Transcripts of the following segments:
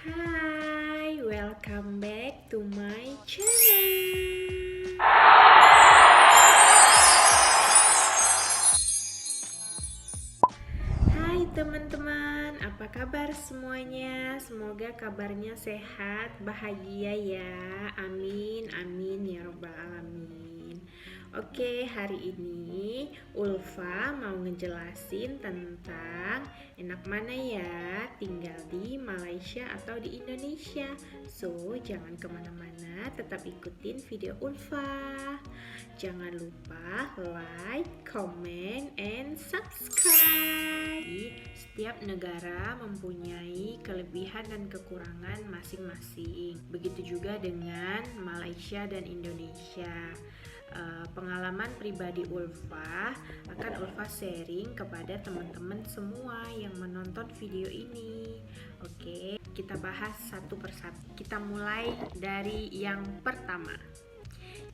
Hai, welcome back to my channel. Hai teman-teman, apa kabar semuanya? Semoga kabarnya sehat, bahagia ya. Amin, amin ya robbal alamin. Oke, hari ini Ulfa mau ngejelasin tentang enak mana ya tinggal di Malaysia atau di Indonesia. So, jangan kemana-mana, tetap ikutin video Ulfa. Jangan lupa like, comment, and subscribe. Setiap negara mempunyai kelebihan dan kekurangan masing-masing. Begitu juga dengan Malaysia dan Indonesia. Pengalaman pribadi Ulfa akan Ulfa sharing kepada teman-teman semua yang menonton video ini. Oke, kita bahas satu persatu. Kita mulai dari yang pertama.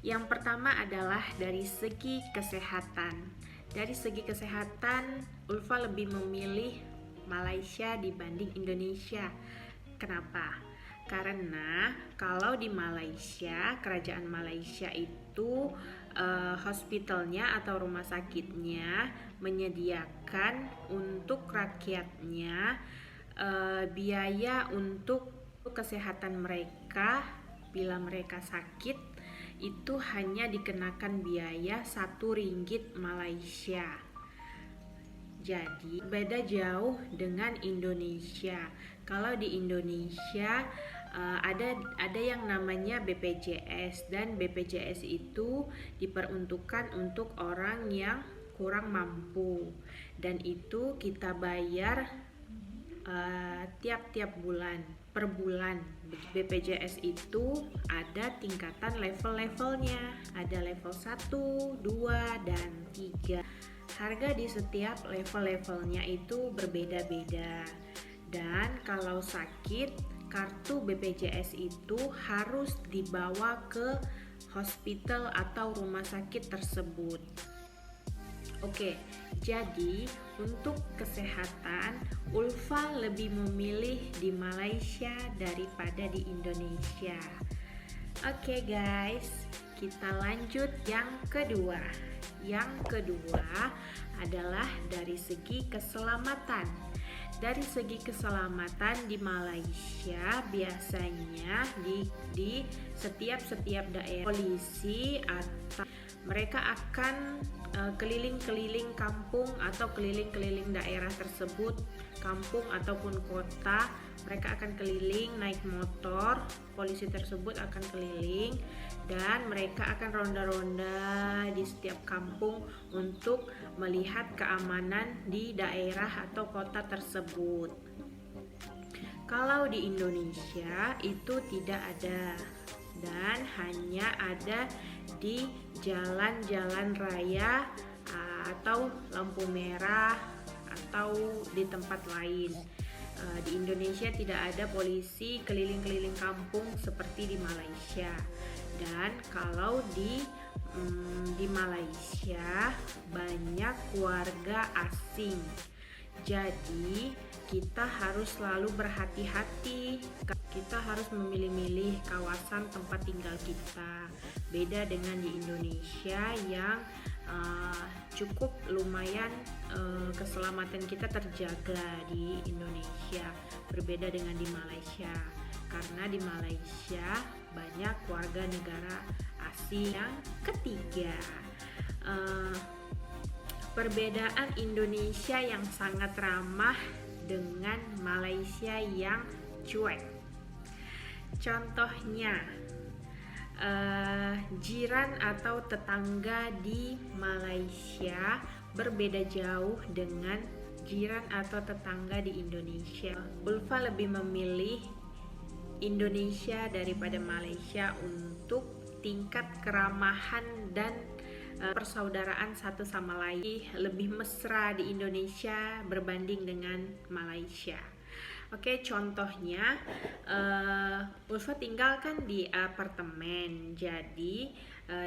Yang pertama adalah dari segi kesehatan. Dari segi kesehatan, Ulfa lebih memilih Malaysia dibanding Indonesia. Kenapa? Karena kalau di Malaysia, kerajaan Malaysia itu hospitalnya atau rumah sakitnya menyediakan untuk rakyatnya biaya untuk kesehatan mereka bila mereka sakit itu hanya dikenakan biaya 1 ringgit Malaysia. Jadi beda jauh dengan Indonesia. Kalau di Indonesia ada yang namanya BPJS, dan BPJS itu diperuntukkan untuk orang yang kurang mampu, dan itu kita bayar tiap-tiap bulan, per bulan. BPJS itu ada tingkatan level-levelnya, ada level 1, 2, dan 3. Harga di setiap level-levelnya itu berbeda-beda. Dan kalau sakit, kartu BPJS itu harus dibawa ke hospital atau rumah sakit tersebut. Oke, jadi untuk kesehatan Ulfa lebih memilih di Malaysia daripada di Indonesia. Oke guys, kita lanjut yang kedua. Yang kedua adalah dari segi keselamatan. Dari segi keselamatan di Malaysia biasanya di setiap daerah polisi atau mereka akan keliling-keliling kampung atau keliling-keliling daerah tersebut, kampung ataupun kota. Mereka akan keliling naik motor, polisi tersebut akan keliling dan mereka akan ronda-ronda di setiap kampung untuk melihat keamanan di daerah atau kota tersebut. Kalau di Indonesia itu tidak ada, dan hanya ada di jalan-jalan raya atau lampu merah atau di tempat lain. Di Indonesia tidak ada polisi keliling-keliling kampung seperti di Malaysia. Dan kalau di Malaysia banyak warga asing. Jadi kita harus selalu berhati-hati. Kita harus memilih-milih kawasan tempat tinggal kita. Beda dengan di Indonesia yang cukup lumayan keselamatan kita terjaga di Indonesia. Berbeda dengan di Malaysia. Karena di Malaysia banyak warga negara asing. Yang ketiga, perbedaan Indonesia yang sangat ramah dengan Malaysia yang cuek. Contohnya, jiran atau tetangga di Malaysia berbeda jauh dengan jiran atau tetangga di Indonesia. Ulfa lebih memilih Indonesia daripada Malaysia untuk tingkat keramahan dan persaudaraan satu sama lain. Lebih mesra di Indonesia berbanding dengan Malaysia. Oke, contohnya Ulfa tinggal kan di apartemen. Jadi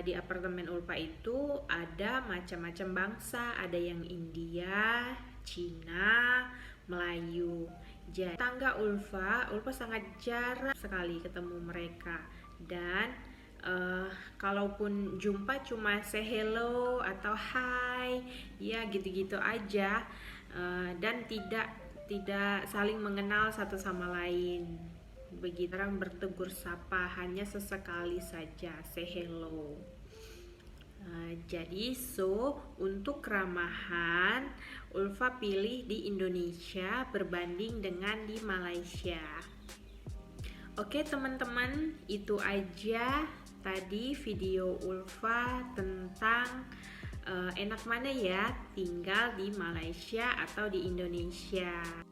di apartemen Ulfa itu ada macam-macam bangsa, ada yang India, Cina, Melayu. Jadi tangga Ulfa sangat jarang sekali ketemu mereka, dan kalaupun jumpa cuma say hello atau hi, ya gitu-gitu aja, dan tidak saling mengenal satu sama lain. Begitu orang bertegur sapa hanya sesekali saja, say hello. Jadi untuk keramahan Ulfa pilih di Indonesia berbanding dengan di Malaysia. Oke teman-teman, itu aja tadi video Ulfa tentang enak mana ya tinggal di Malaysia atau di Indonesia.